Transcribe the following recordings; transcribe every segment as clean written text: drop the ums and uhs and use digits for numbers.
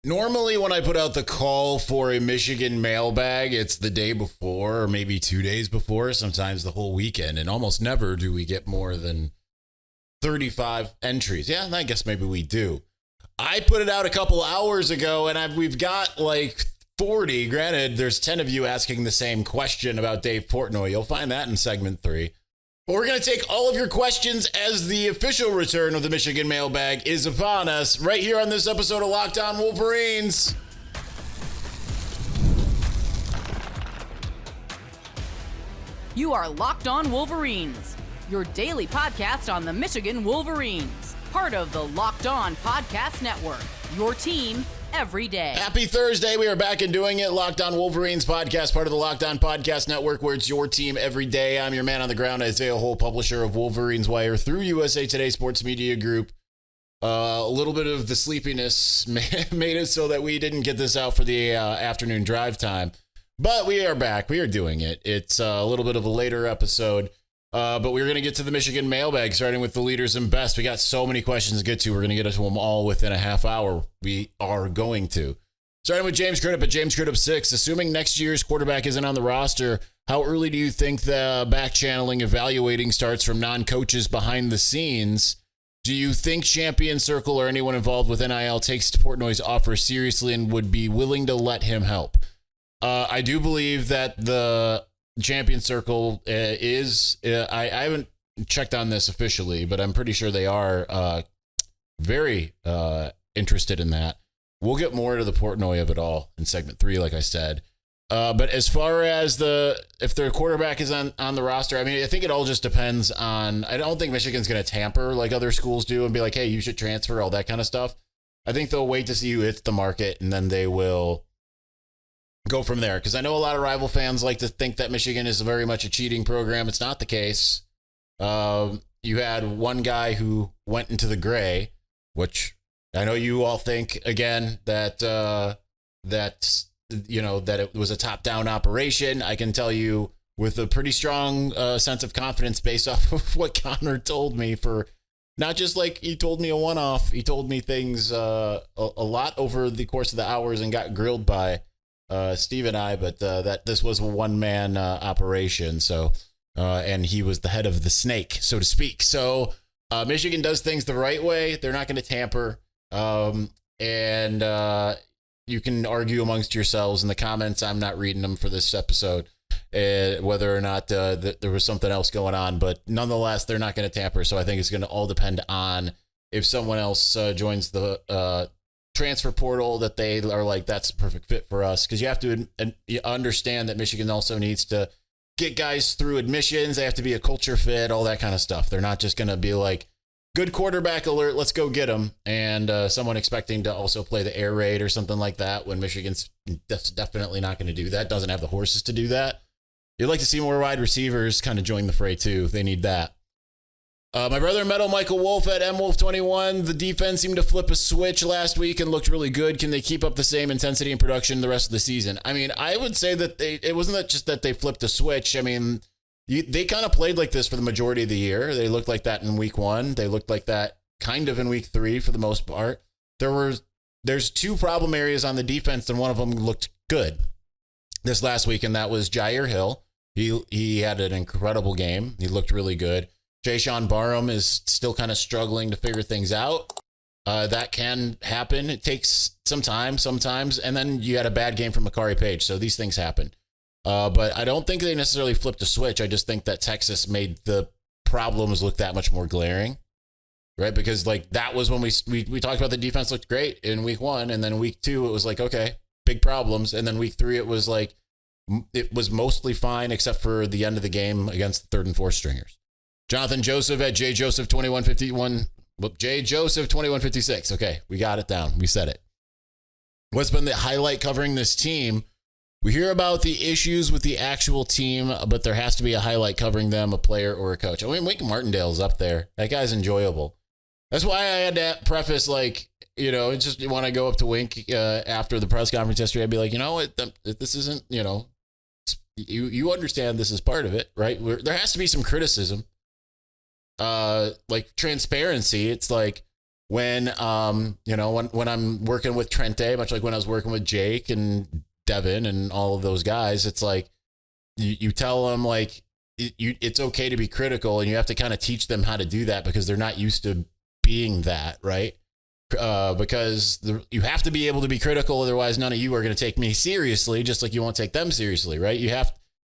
Normally, when I put out the call for a Michigan mailbag, it's the day before or maybe 2 days before, sometimes the whole weekend. And almost never do we get more than 35 entries. Yeah, I guess maybe we do. I put it out a couple hours ago, and we've got like 40. Granted, there's 10 of you asking the same question about Dave Portnoy. You'll find that in segment 3. But we're going to take all of your questions as the official return of the Michigan Mailbag is upon us right here on this episode of Locked On Wolverines. You are Locked On Wolverines, your daily podcast on the Michigan Wolverines, part of the Locked On Podcast Network, your team every day. Happy Thursday. We are back and doing it. Locked On Wolverines podcast, part of the Locked On Podcast Network, where it's your team every day. I'm your man on the ground, Isaiah Hole, publisher of Wolverines Wire through USA Today Sports Media Group. A little bit of the sleepiness made it so that we didn't get this out for the afternoon drive time. But we are back. We are doing it. It's a little bit of a later episode. But we're going to get to the Michigan mailbag, starting with the leaders and best. We got so many questions to get to. We're going to get to them all within a half hour. We are going to. Starting with James Crudup at James Crudup 6. Assuming next year's quarterback isn't on the roster, how early do you think the back channeling evaluating starts from non-coaches behind the scenes? Do you think Champion Circle or anyone involved with NIL takes Portnoy's offer seriously and would be willing to let him help? I do believe that the Champion Circle I haven't checked on this officially, but I'm pretty sure they are very interested in that. We'll get more to the Portnoy of it all in segment 3, like I said. But as far as if their quarterback is on the roster, I mean, I think it all just depends on, I don't think Michigan's going to tamper like other schools do and be like, hey, you should transfer, all that kind of stuff. I think they'll wait to see who hits the market, and then they will go from there, because I know a lot of rival fans like to think that Michigan is very much a cheating program. It's not the case. You had one guy who went into the gray, which I know you all think again that it was a top-down operation. I can tell you with a pretty strong sense of confidence based off of what Connor told me, for not just like he told me a one-off. He told me things a lot over the course of the hours and got grilled by Steve and I, but that this was a one-man operation. So, and he was the head of the snake, so to speak. So Michigan does things the right way. They're not going to tamper. And you can argue amongst yourselves in the comments. I'm not reading them for this episode, whether or not there was something else going on. But nonetheless, they're not going to tamper. So I think it's going to all depend on if someone else joins the transfer portal that they are like, that's a perfect fit for us. Because you have to understand that Michigan also needs to get guys through admissions. They have to be a culture fit, all that kind of stuff. They're not just going to be like, good quarterback alert, let's go get him. And someone expecting to also play the air raid or something like that, when Michigan's definitely not going to do that. Doesn't have the horses to do that. You'd like to see more wide receivers kind of join the fray too. They need that. My brother Metal Michael Wolf at MWolf21. The defense seemed to flip a switch last week and looked really good. Can they keep up the same intensity and production the rest of the season? I mean, I would say that it wasn't just that they flipped a switch. I mean, they kind of played like this for the majority of the year. They looked like that in week 1. They looked like that kind of in week 3 for the most part. There's 2 problem areas on the defense, and one of them looked good this last week, and that was Jair Hill. He had an incredible game. He looked really good. Jay-Sean Barham is still kind of struggling to figure things out. That can happen. It takes some time sometimes. And then you had a bad game from Makari Page. So these things happen. But I don't think they necessarily flipped a switch. I just think that Texas made the problems look that much more glaring, right? Because like that was when we talked about the defense looked great in week 1. And then week 2, it was like, okay, big problems. And then week 3, it was like, it was mostly fine except for the end of the game against the 3rd and 4th stringers. Jonathan Joseph at JJoseph2151. JJoseph2156. Okay, we got it down. We said it. What's been the highlight covering this team? We hear about the issues with the actual team, but there has to be a highlight covering them, a player or a coach. I mean, Wink Martindale's up there. That guy's enjoyable. That's why I had to preface, like, it's just when I go up to Wink after the press conference yesterday, I'd be like, this isn't, you understand this is part of it, right? There has to be some criticism. Like transparency. It's like, when when I'm working with Trente, much like when I was working with Jake and Devin and all of those guys, it's like you tell them like it's okay to be critical, and you have to kind of teach them how to do that because they're not used to being that, right? Because you have to be able to be critical, otherwise none of you are going to take me seriously, just like you won't take them seriously, right?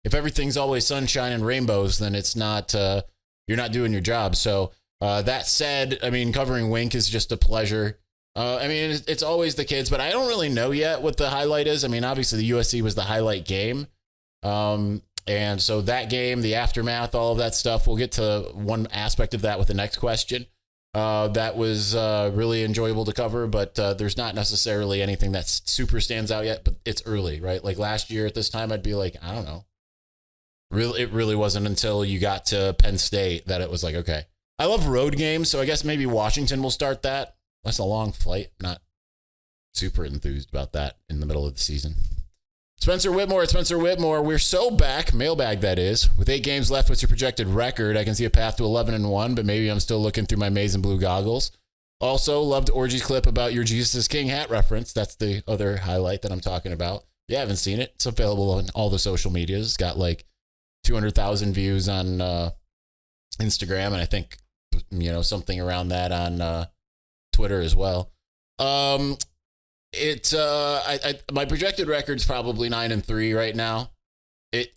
If everything's always sunshine and rainbows, then it's not you're not doing your job. So that said, I mean, covering Wink is just a pleasure. I mean, it's always the kids, but I don't really know yet what the highlight is. I mean, obviously the USC was the highlight game. And so that game, the aftermath, all of that stuff, we'll get to one aspect of that with the next question. That was really enjoyable to cover, but there's not necessarily anything that super stands out yet, but it's early, right? Like last year at this time, I'd be like, I don't know. It really wasn't until you got to Penn State that it was like, okay. I love road games, so I guess maybe Washington will start that. That's a long flight. Not super enthused about that in the middle of the season. Spencer Whitmore, we're so back, mailbag that is. With 8 games left, what's your projected record? I can see a path to 11-1, but maybe I'm still looking through my maize and blue goggles. Also, loved Orji's clip about your Jesus is King hat reference. That's the other highlight that I'm talking about. If you haven't seen it, it's available on all the social medias. It's got like 200,000 views on Instagram, and I think something around that on Twitter as well. My projected record's probably 9-3 right now.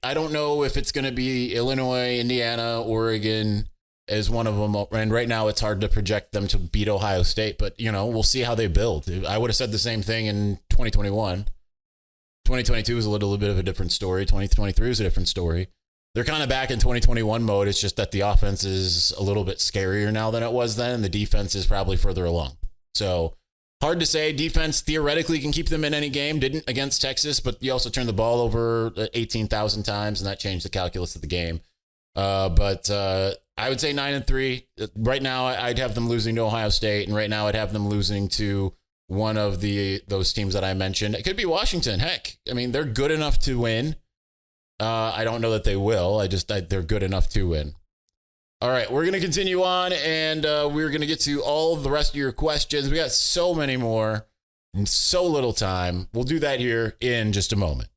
I don't know if it's going to be Illinois, Indiana, Oregon as one of them. And right now it's hard to project them to beat Ohio State, but we'll see how they build. I would have said the same thing in 2021. 2022 was a little bit of a different story. 2023 was a different story. They're kind of back in 2021 mode. It's just that the offense is a little bit scarier now than it was then, and the defense is probably further along. So hard to say. Defense theoretically can keep them in any game. Didn't against Texas, but you also turned the ball over 18,000 times, and that changed the calculus of the game. But I would say 9-3. Right now, I'd have them losing to Ohio State, and right now I'd have them losing to one of those teams that I mentioned. It could be Washington. Heck, I mean, they're good enough to win. I don't know that they will. They're good enough to win. All right, we're going to continue on, and we're going to get to all of the rest of your questions. We got so many more and so little time. We'll do that here in just a moment.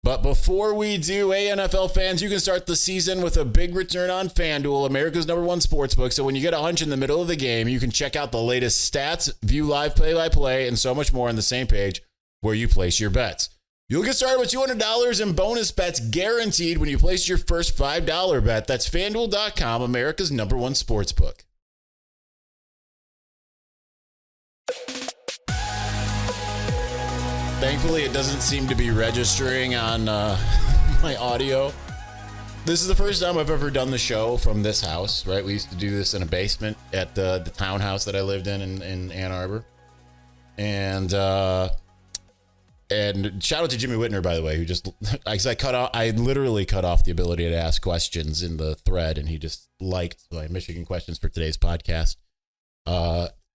But before we do, NFL fans, you can start the season with a big return on FanDuel, America's #1 sportsbook. So when you get a hunch in the middle of the game, you can check out the latest stats, view live play-by-play, and so much more on the same page where you place your bets. You'll get started with $200 in bonus bets guaranteed when you place your first $5 bet. That's FanDuel.com, America's #1 sportsbook. Thankfully, it doesn't seem to be registering on my audio. This is the first time I've ever done the show from this house, right? We used to do this in a basement at the townhouse that I lived in Ann Arbor. And shout out to Jimmy Whitner, by the way, who just, I literally cut off the ability to ask questions in the thread, and he just liked my Michigan questions for today's podcast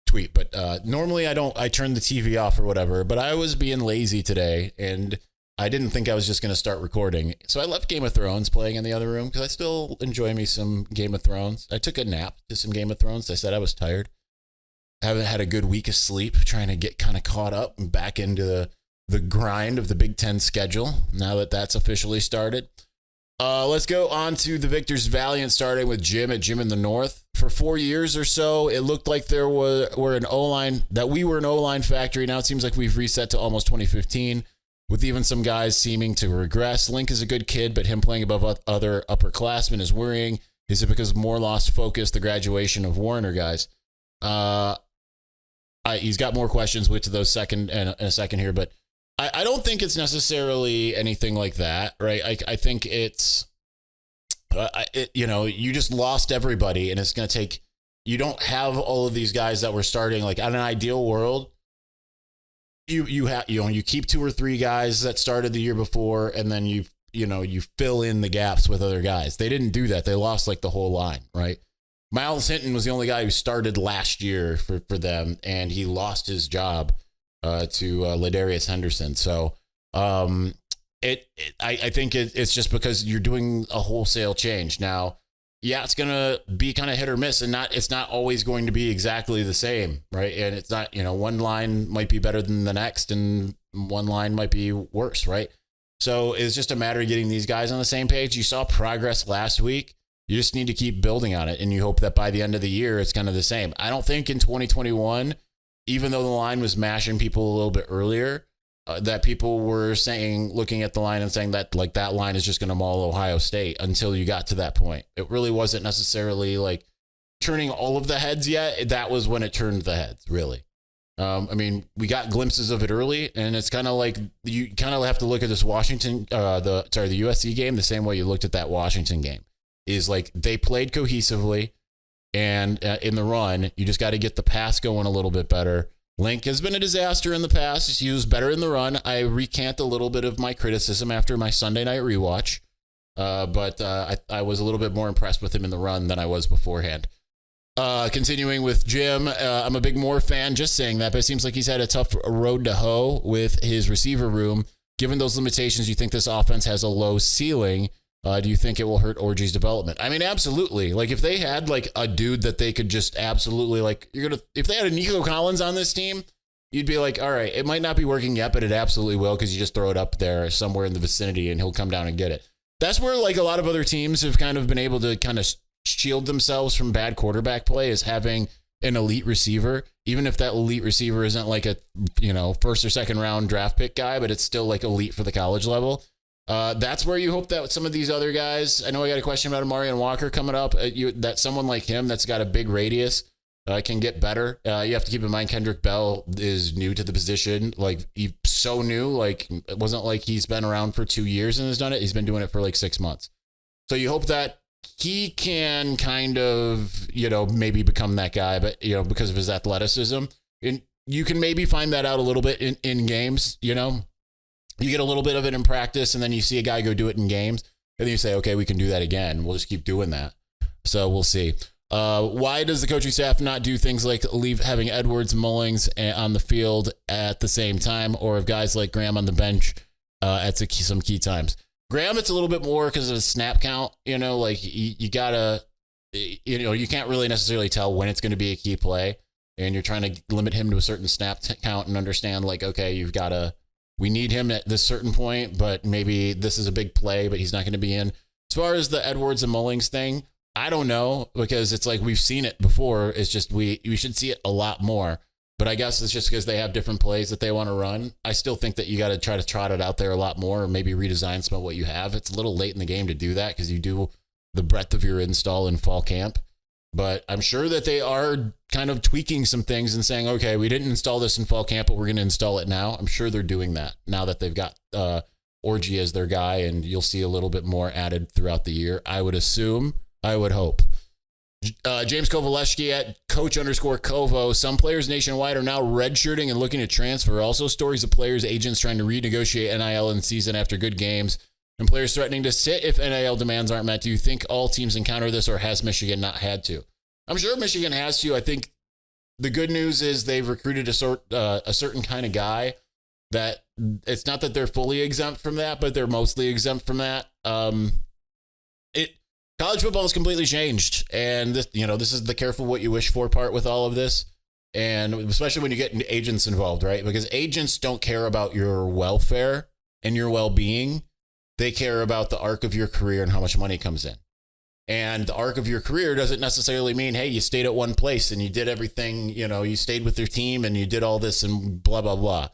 tweet. But normally I turn the TV off or whatever, but I was being lazy today, and I didn't think I was just going to start recording. So I left Game of Thrones playing in the other room because I still enjoy me some Game of Thrones. I took a nap to some Game of Thrones. I said I was tired. I haven't had a good week of sleep, trying to get kind of caught up and back into the grind of the Big Ten schedule now that that's officially started. Let's go on to the Victors Valiant, starting with Jim at Jim in the North. For 4 years or so, it looked like we were an O-line factory. Now it seems like we've reset to almost 2015, with even some guys seeming to regress. Link is a good kid, but him playing above other upperclassmen is worrying. Is it because more lost focus, the graduation of Warner guys? He's got more questions. We'll get to those in a second here, but I don't think it's necessarily anything like that, right? I think it's, you just lost everybody, and it's going to take, you don't have all of these guys that were starting. Like, in an ideal world, you keep 2 or 3 guys that started the year before, and then you fill in the gaps with other guys. They didn't do that. They lost like the whole line, right? Miles Hinton was the only guy who started last year for them, and he lost his job to Ladarius Henderson. So I think it's just because you're doing a wholesale change. Now, yeah, it's going to be kind of hit or miss, and it's not always going to be exactly the same, right? And it's not, one line might be better than the next and one line might be worse, right? So it's just a matter of getting these guys on the same page. You saw progress last week. You just need to keep building on it, and you hope that by the end of the year, it's kind of the same. I don't think in 2021, even though the line was mashing people a little bit earlier, that people were saying, looking at the line and saying that like that line is just going to maul Ohio State until you got to that point. It really wasn't necessarily like turning all of the heads yet. That was when it turned the heads, really. We got glimpses of it early, and it's kind of like you kind of have to look at this Washington, the USC game the same way you looked at that Washington game. Is like they played cohesively, and in the run, you just got to get the pass going a little bit better. Link has been a disaster in the past. He was better in the run. I recant a little bit of my criticism after my Sunday night rewatch, but I was a little bit more impressed with him in the run than I was beforehand. Continuing with Jim, I'm a big Moore fan, just saying that, but it seems like he's had a tough road to hoe with his receiver room. Given those limitations, you think this offense has a low ceiling? Do you think it will hurt Orji's development? I mean, absolutely. Like if they had like a dude that they could just absolutely like, if they had a Nico Collins on this team, you'd be like, all right, it might not be working yet, but it absolutely will, because you just throw it up there somewhere in the vicinity and he'll come down and get it. That's where like a lot of other teams have kind of been able to kind of shield themselves from bad quarterback play, is having an elite receiver, even if that elite receiver isn't like a, first or second round draft pick guy, but it's still like elite for the college level. That's where you hope that some of these other guys, I know I got a question about Amarian Walker coming up, that someone like him that's got a big radius can get better. You have to keep in mind Kendrick Bell is new to the position, like he's so new, like it wasn't like he's been around for 2 years and has done it. He's been doing it for like 6 months. So you hope that he can kind of, maybe become that guy, but, because of his athleticism. And you can maybe find that out a little bit in games, You get a little bit of it in practice, and then you see a guy go do it in games, and then you say, okay, we can do that again. We'll just keep doing that. So we'll see. Why does the coaching staff not do things like having Edwards and Mullings on the field at the same time, or have guys like Graham on the bench at some key times? Graham, it's a little bit more because of the snap count. Like you gotta, you can't really necessarily tell when it's going to be a key play, and you're trying to limit him to a certain snap count and understand like, okay, we need him at this certain point, but maybe this is a big play, but he's not going to be in. As far as the Edwards and Mullings thing, I don't know, because it's like we've seen it before. It's just we should see it a lot more. But I guess it's just because they have different plays that they want to run. I still think that you got to try to trot it out there a lot more, or maybe redesign some of what you have. It's a little late in the game to do that because you do the breadth of your install in fall camp. But I'm sure that they are kind of tweaking some things and saying, okay, we didn't install this in fall camp, but we're going to install it now. I'm sure they're doing that now that they've got Orji as their guy, and you'll see a little bit more added throughout the year. I would assume, I would hope. James Kovalevsky at coach_Kovo. Some players nationwide are now redshirting and looking to transfer. Also stories of players' agents trying to renegotiate NIL in season after good games, and players threatening to sit if NIL demands aren't met. Do you think all teams encounter this, or has Michigan not had to? I'm sure Michigan has to. I think the good news is they've recruited a certain kind of guy that it's not that they're fully exempt from that, but they're mostly exempt from that. College football has completely changed, and this is the careful what you wish for part with all of this, and especially when you get agents involved, right? Because agents don't care about your welfare and your well-being. They care about the arc of your career and how much money comes in. And the arc of your career doesn't necessarily mean, hey, you stayed at one place and you did everything, you stayed with your team and you did all this and blah, blah, blah.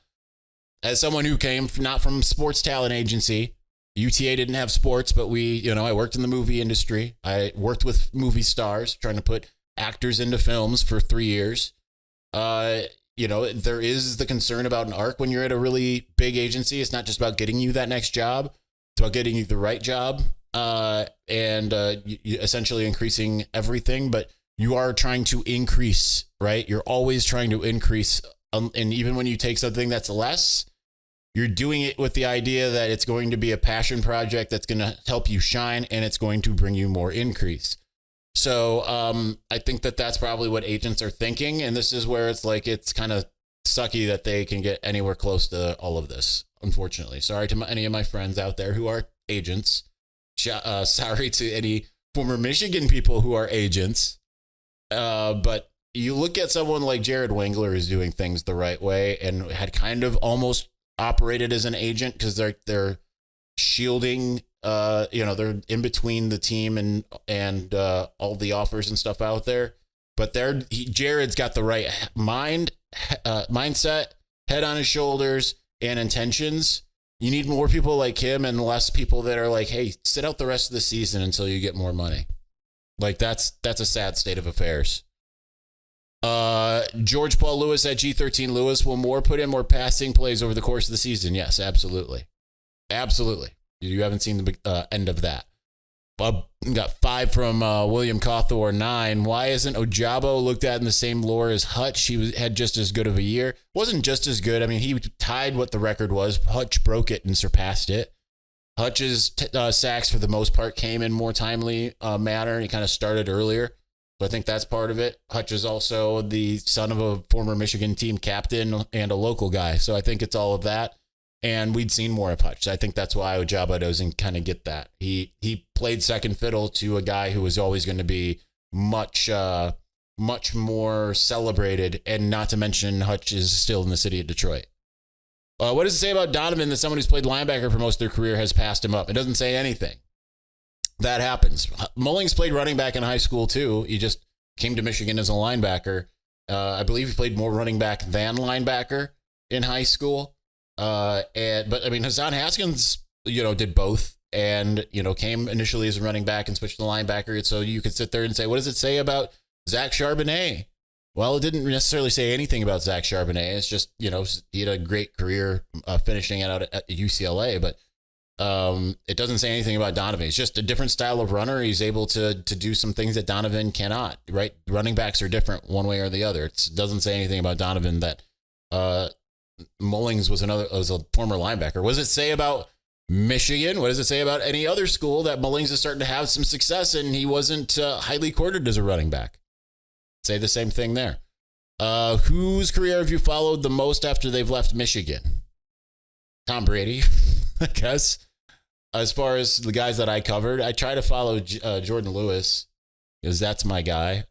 As someone who came not from sports talent agency, UTA didn't have sports, but I worked in the movie industry. I worked with movie stars, trying to put actors into films for 3 years. There is the concern about an arc when you're at a really big agency. It's not just about getting you that next job. It's about getting you the right job and essentially increasing everything. But you are trying to increase, right? You're always trying to increase. And even when you take something that's less, you're doing it with the idea that it's going to be a passion project that's going to help you shine, and it's going to bring you more increase. So I think that that's probably what agents are thinking. And this is where it's like, it's kind of sucky that they can get anywhere close to all of this, unfortunately. Sorry to any of my friends out there who are agents. Sorry to any former Michigan people who are agents. But you look at someone like Jared Wengler who's doing things the right way and had kind of almost operated as an agent because they're shielding, they're in between the team and all the offers and stuff out there. But Jared's got the right mindset, head on his shoulders, and intentions. You need more people like him and less people that are like, hey, sit out the rest of the season until you get more money. Like that's a sad state of affairs. George Paul Lewis at G13 Lewis, will Moore put in more passing plays over the course of the season? Yes, absolutely. Absolutely. You haven't seen the end of that. Got 5 from William Cawthor, 9. Why isn't Ojabo looked at in the same lore as Hutch? He had just as good of a year. Wasn't just as good. I mean, he tied what the record was. Hutch broke it and surpassed it. Hutch's sacks, for the most part, came in more timely manner, and he kind of started earlier. So I think that's part of it. Hutch is also the son of a former Michigan team captain and a local guy. So I think it's all of that. And we'd seen more of Hutch. I think that's why Ojabo doesn't kind of get that. He played second fiddle to a guy who was always going to be much more celebrated. And not to mention, Hutch is still in the city of Detroit. What does it say about Donovan that someone who's played linebacker for most of their career has passed him up? It doesn't say anything. That happens. Mullings played running back in high school too. He just came to Michigan as a linebacker. I believe he played more running back than linebacker in high school. But I mean, Hassan Haskins, did both and, came initially as a running back and switched to linebacker. So you could sit there and say, what does it say about Zach Charbonnet? Well, it didn't necessarily say anything about Zach Charbonnet. It's just, he had a great career finishing it out at UCLA, but it doesn't say anything about Donovan. It's just a different style of runner. He's able to do some things that Donovan cannot, right? Running backs are different one way or the other. It doesn't say anything about Donovan that Mullings was a former linebacker. What does it say about Michigan? What does it say about any other school that Mullings is starting to have some success and he wasn't highly courted as a running back? Say the same thing there. Whose career have you followed the most after they've left Michigan? Tom Brady, I guess. As far as the guys that I covered, I try to follow Jordan Lewis because that's my guy.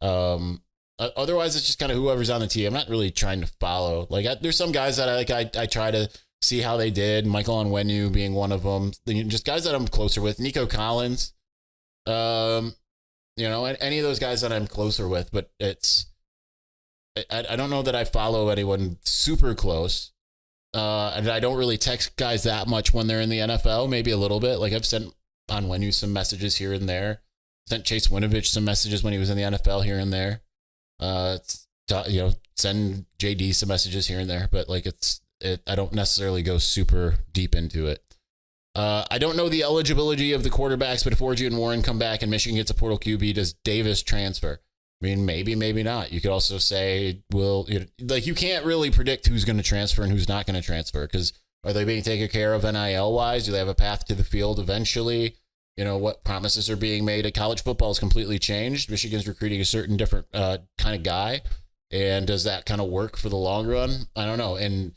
Otherwise, it's just kind of whoever's on the team. I'm not really trying to follow. There's some guys that I try to see how they did. Michael Onwenu being one of them. Just guys that I'm closer with. Nico Collins. Any of those guys that I'm closer with. But I don't know that I follow anyone super close. And I don't really text guys that much when they're in the NFL. Maybe a little bit. Like I've sent Onwenu some messages here and there. Sent Chase Winovich some messages when he was in the NFL here and there. Send JD some messages here and there, but I don't necessarily go super deep into it. I don't know the eligibility of the quarterbacks, but if Orji and Warren come back and Michigan gets a portal QB, does Davis transfer? I mean, maybe not. You could also say, you can't really predict who's going to transfer and who's not going to transfer because are they being taken care of NIL wise? Do they have a path to the field eventually? What promises are being made? College football has completely changed. Michigan's recruiting a certain different kind of guy. And does that kind of work for the long run? I don't know. And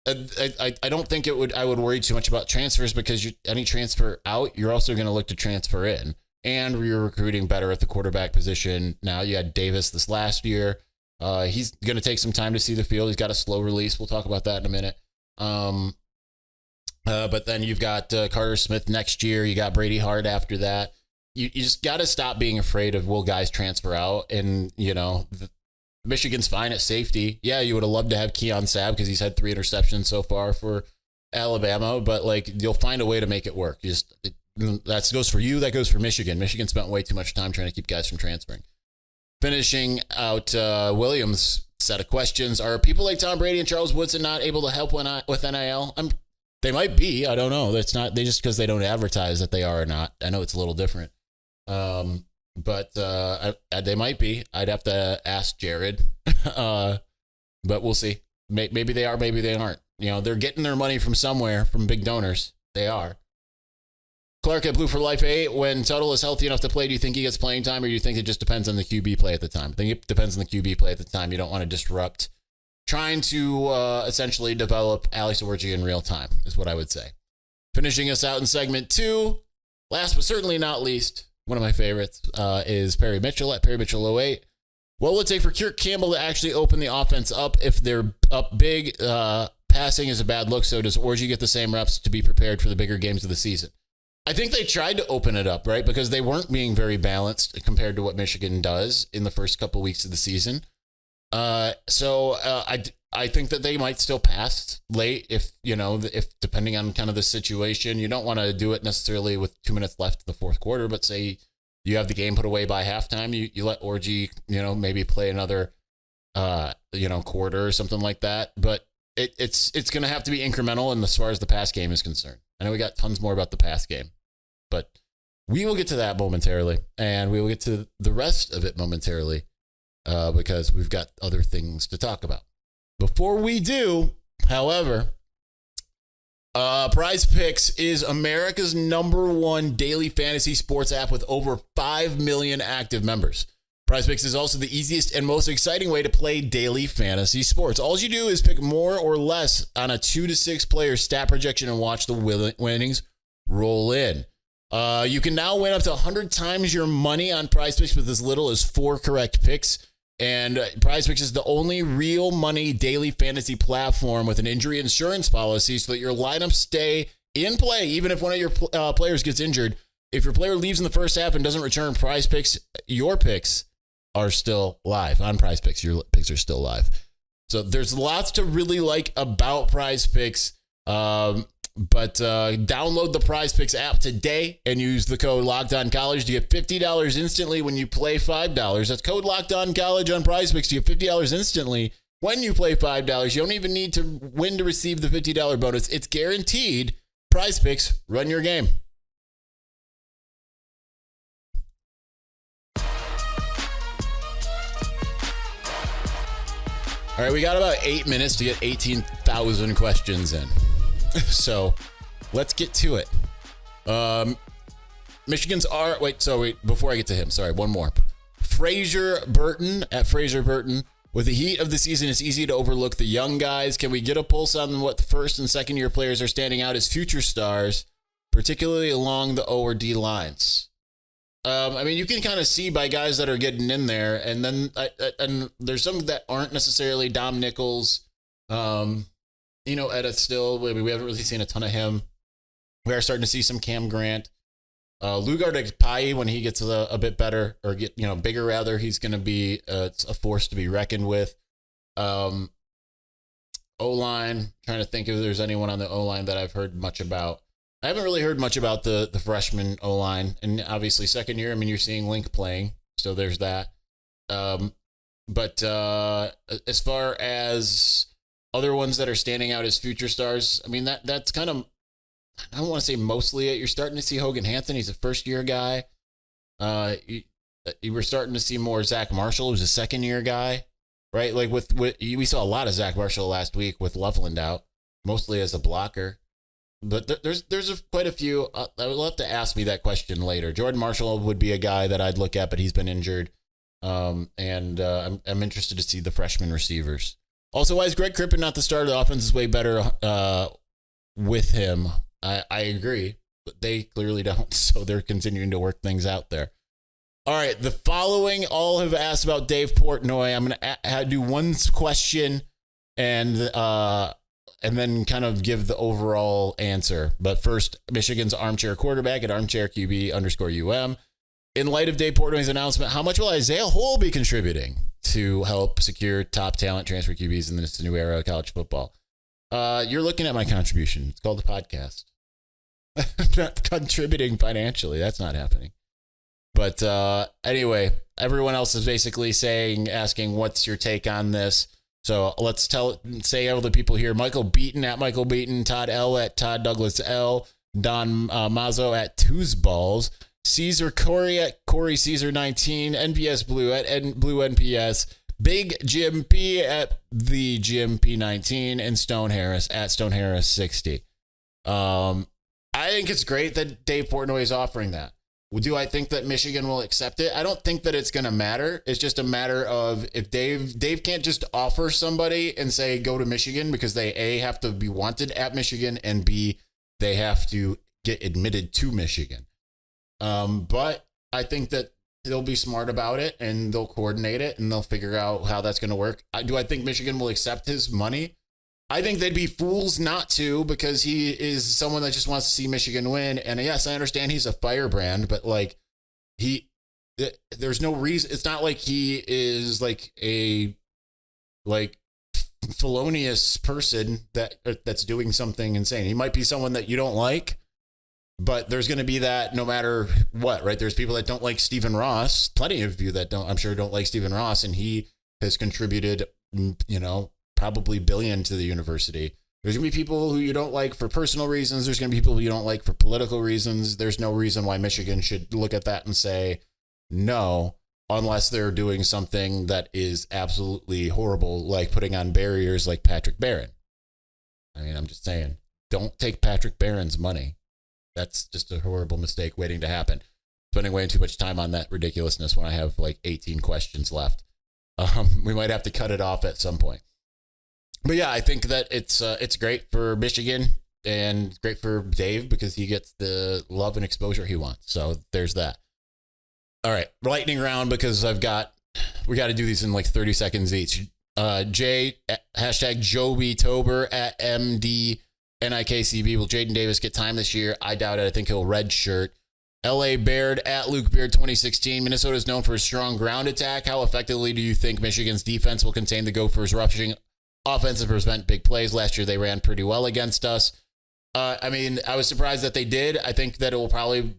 I don't think I would worry too much about transfers because any transfer out, you're also going to look to transfer in. And you're recruiting better at the quarterback position. Now you had Davis this last year. He's going to take some time to see the field. He's got a slow release. We'll talk about that in a minute. But then you've got Carter Smith next year. You got Brady Hart after that. You just got to stop being afraid of will guys transfer out. And, Michigan's fine at safety. Yeah, you would have loved to have Keon Sabb because he's had 3 interceptions so far for Alabama. But, you'll find a way to make it work. That goes for you. That goes for Michigan. Michigan spent way too much time trying to keep guys from transferring. Finishing out Williams' set of questions. Are people like Tom Brady and Charles Woodson not able to help with NIL? They might be. I don't know. That's not. They just because they don't advertise that they are or not. I know it's a little different. But they might be. I'd have to ask Jared. But we'll see. Maybe they are. Maybe they aren't. They're getting their money from somewhere, from big donors. They are. Clark at Blue for Life 8. When Tuttle is healthy enough to play, do you think he gets playing time, or do you think it just depends on the QB play at the time? I think it depends on the QB play at the time. You don't want to disrupt trying to essentially develop Alex Orji in real time, is what I would say. Finishing us out in segment 2, last but certainly not least, one of my favorites, is Perry Mitchell at Perry Mitchell 08. What will it take for Kirk Campbell to actually open the offense up if they're up big? Passing is a bad look, so does Orji get the same reps to be prepared for the bigger games of the season? I think they tried to open it up, right? Because they weren't being very balanced compared to what Michigan does in the first couple weeks of the season. So I think that they might still pass late if depending on kind of the situation. You don't want to do it necessarily with 2 minutes left in the fourth quarter, but say you have the game put away by halftime, you let Orji, maybe play another, quarter or something like that. But it's going to have to be incremental in as far as the pass game is concerned. I know we got tons more about the pass game, but we will get to that momentarily, and we will get to the rest of it momentarily because we've got other things to talk about. Before we do, however, PrizePicks is America's #1 daily fantasy sports app with over 5 million active members. PrizePicks is also the easiest and most exciting way to play daily fantasy sports. All you do is pick more or less on a 2 to 6 player stat projection and watch the winnings roll in. You can now win up to 100 times your money on PrizePicks with as little as 4 correct picks. And PrizePicks is the only real money daily fantasy platform with an injury insurance policy so that your lineups stay in play even if one of your players gets injured. If your player leaves in the first half and doesn't return, PrizePicks, your picks are still live on PrizePicks. Your picks are still live. So there's lots to really like about PrizePicks. But download the PrizePicks app today and use the code LOCKEDONCollege to get $50 instantly when you play $5. That's code LOCKEDONCollege on PrizePicks to get $50 instantly when you play $5. You don't even need to win to receive the $50 bonus. It's guaranteed. PrizePicks, run your game. All right, we got about 8 minutes to get 18,000 questions in. So let's get to it. Michigan's are, before I get to him, sorry, one more. Fraser Burton at Fraser Burton. With the heat of the season, it's easy to overlook the young guys. Can we get a pulse on what the first and second year players are standing out as future stars, particularly along the O or D lines? You can kind of see by guys that are getting in there, and then and there's some that aren't necessarily Dom Nichols. Edith still, we haven't really seen a ton of him. We are starting to see some Cam Grant. Lugard Pai, when he gets a bit better or bigger rather, he's going to be a force to be reckoned with. O-line, trying to think if there's anyone on the O-line that I've heard much about. I haven't really heard much about the freshman O-line, and obviously second year, you're seeing Link playing, so there's that. But as far as other ones that are standing out as future stars, that's kind of, I don't want to say mostly it. You're starting to see Hogan Hansen. He's a first-year guy. You were starting to see more Zach Marshall, who's a second-year guy, right? Like we saw a lot of Zach Marshall last week with Loveland out, mostly as a blocker. But there's quite a few. I will have to ask me that question later. Jordan Marshall would be a guy that I'd look at, but he's been injured. I'm interested to see the freshman receivers. Also, why is Greg Crippen not the starter? The offense is way better with him. I agree, but they clearly don't, so they're continuing to work things out there. All right, the following all have asked about Dave Portnoy. I'm going to do one question and then kind of give the overall answer. But first, Michigan's armchair quarterback at armchairqb_UM. In light of Dave Portnoy's announcement, how much will Isaiah Hole be contributing to help secure top talent transfer QBs in this new era of college football? You're looking at my contribution. It's called the podcast. I'm not contributing financially. That's not happening. But anyway, everyone else is basically asking, what's your take on this? So let's say all the people here. Michael Beaton at Michael Beaton, Todd L at Todd Douglas L, Don Mazzo at Balls, Caesar Corey at Corey Caesar 19, NPS Blue at Blue NPS, Big Jim P at the Jim P 19, and Stone Harris at Stone Harris 60. I think it's great that Dave Portnoy is offering that. Do I think that Michigan will accept it? I don't think that it's going to matter. It's just a matter of if Dave can't just offer somebody and say, go to Michigan, because they A, have to be wanted at Michigan, and B, they have to get admitted to Michigan. But I think that they'll be smart about it and they'll coordinate it and they'll figure out how that's going to work. Do I think Michigan will accept his money? I think they'd be fools not to, because he is someone that just wants to see Michigan win. And yes, I understand he's a firebrand, but like there's no reason. It's not like he is like a felonious person that's doing something insane. He might be someone that you don't like, but there's going to be that no matter what, right? There's people that don't like Stephen Ross. Plenty of you that I'm sure don't like Stephen Ross, and he has contributed, probably billion to the university. There's going to be people who you don't like for personal reasons. There's going to be people you don't like for political reasons. There's no reason why Michigan should look at that and say no, unless they're doing something that is absolutely horrible, like putting on barriers like Patrick Barron. I mean, I'm just saying, don't take Patrick Barron's money. That's just a horrible mistake waiting to happen. Spending way too much time on that ridiculousness when I have like 18 questions left. We might have to cut it off at some point. But yeah, I think that it's great for Michigan and great for Dave because he gets the love and exposure he wants. So there's that. All right, lightning round, because we got to do these in like 30 seconds each. Jay, hashtag Joby Tober at MDNIKCB. Will Jaden Davis get time this year? I doubt it. I think he'll redshirt. LA Baird at Luke Beard 2016. Minnesota is known for a strong ground attack. How effectively do you think Michigan's defense will contain the Gophers' rushing offense and prevent big plays? Last year they ran pretty well against us. I was surprised that they did. I think that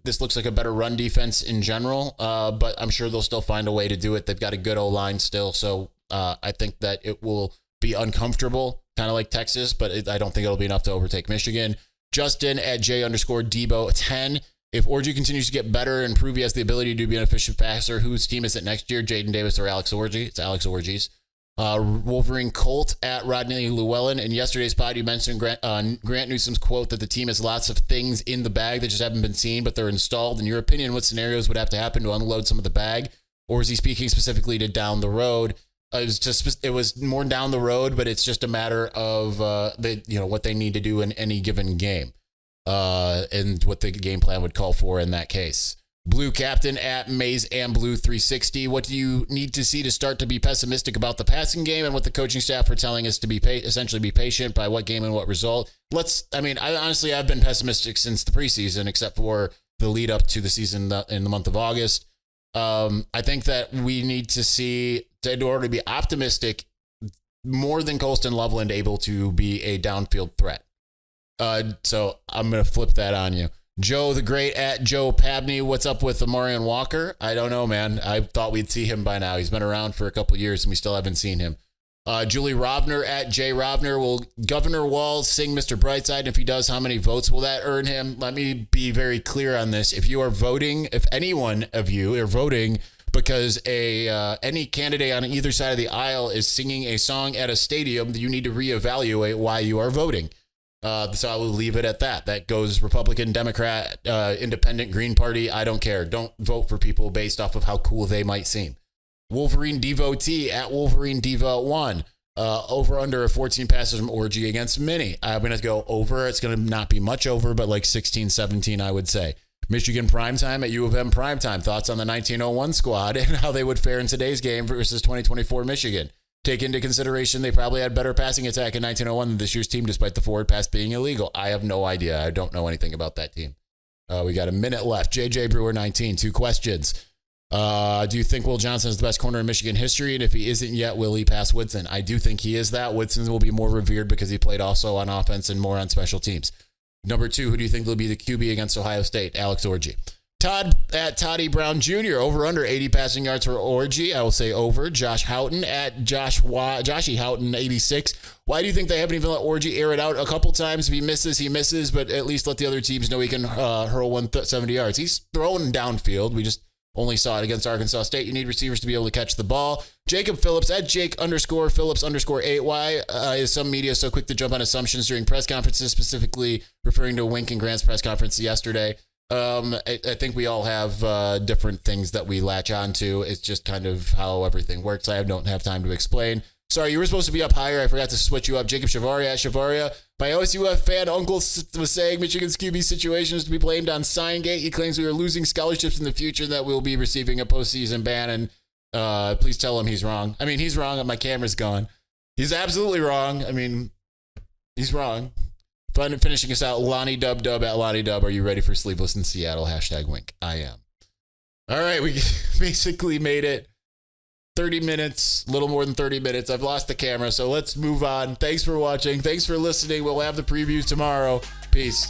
this looks like a better run defense in general, but I'm sure they'll still find a way to do it. They've got a good O-line still, so I think that it will be uncomfortable, kind of like Texas, but I don't think it'll be enough to overtake Michigan. Justin at J_Debo10. If Orji continues to get better and prove he has the ability to be an efficient passer, whose team is it next year? Jaden Davis or Alex Orji? It's Alex Orji's. Wolverine Colt at Rodney Llewellyn. In yesterday's pod, you mentioned Grant Newsom's quote that the team has lots of things in the bag that just haven't been seen, but they're installed. In your opinion, what scenarios would have to happen to unload some of the bag? Or is he speaking specifically to down the road? It was more down the road, but it's just a matter of what they need to do in any given game, and what the game plan would call for in that case. Blue Captain at Maze and Blue 360. What do you need to see to start to be pessimistic about the passing game, and what the coaching staff are telling us to be essentially be patient by what game and what result? I've been pessimistic since the preseason, except for the lead up to the season in the month of August. I think that we need to see, in order to be optimistic, more than Colston Loveland able to be a downfield threat. So I'm going to flip that on you. Joe the Great at Joe Pabney. What's up with Amarian Walker? I don't know, man. I thought we'd see him by now. He's been around for a couple years and we still haven't seen him. Julie Rovner at Jay Rovner. Will Governor Walz sing Mr. Brightside? And if he does, how many votes will that earn him? Let me be very clear on this. If you are voting, if any one of you are voting because any candidate on either side of the aisle is singing a song at a stadium, you need to reevaluate why you are voting. So I will leave it at that. That goes Republican, Democrat, Independent, Green Party. I don't care. Don't vote for people based off of how cool they might seem. Wolverine Devotee at Wolverine Devo1. Over under 14 passes from Orji against Mini. I'm going to go over. It's going to not be much over, but like 16, 17, I would say. Michigan Primetime at U of M Primetime. Thoughts on the 1901 squad and how they would fare in today's game versus 2024 Michigan. Take into consideration they probably had better passing attack in 1901 than this year's team, despite the forward pass being illegal. I have no idea. I don't know anything about that team. We got a minute left. JJ Brewer 19. 2 questions. Do you think Will Johnson is the best corner in Michigan history? And if he isn't yet, will he pass Woodson? I do think he is that. Woodson will be more revered because he played also on offense and more on special teams. Number 2, who do you think will be the QB against Ohio State? Alex Orji. Todd at Toddy Brown Jr. Over under 80 passing yards for Orji. I will say over. Josh Houghton at Joshy Houghton 86. Why do you think they haven't even let Orji air it out a couple times? If he misses, but at least let the other teams know he can hurl 170 yards. He's throwing downfield. We just only saw it against Arkansas State. You need receivers to be able to catch the ball. Jacob Phillips at Jake_Phillips_8. Why is some media so quick to jump on assumptions during press conferences, specifically referring to Wink and Grant's press conference yesterday? I think we all have different things that we latch on to. It's just kind of how everything works. I don't have time to explain. Sorry, you were supposed to be up higher. I forgot to switch you up. Jacob Shavaria. Shavaria, my OSUF fan uncle was saying Michigan's QB situation is to be blamed on Signgate. He claims we are losing scholarships in the future and that we'll be receiving a postseason ban. And please tell him he's wrong. I mean, he's wrong. My camera's gone. He's absolutely wrong. I mean, he's wrong. Fun finishing us out. Lonnie Dub at Lonnie Dub. Are you ready for Sleepless in Seattle? #wink. I am. All right, we basically made it 30 minutes, a little more than 30 minutes. I've lost the camera, so let's move on. Thanks for watching. Thanks for listening. We'll have the preview tomorrow. Peace.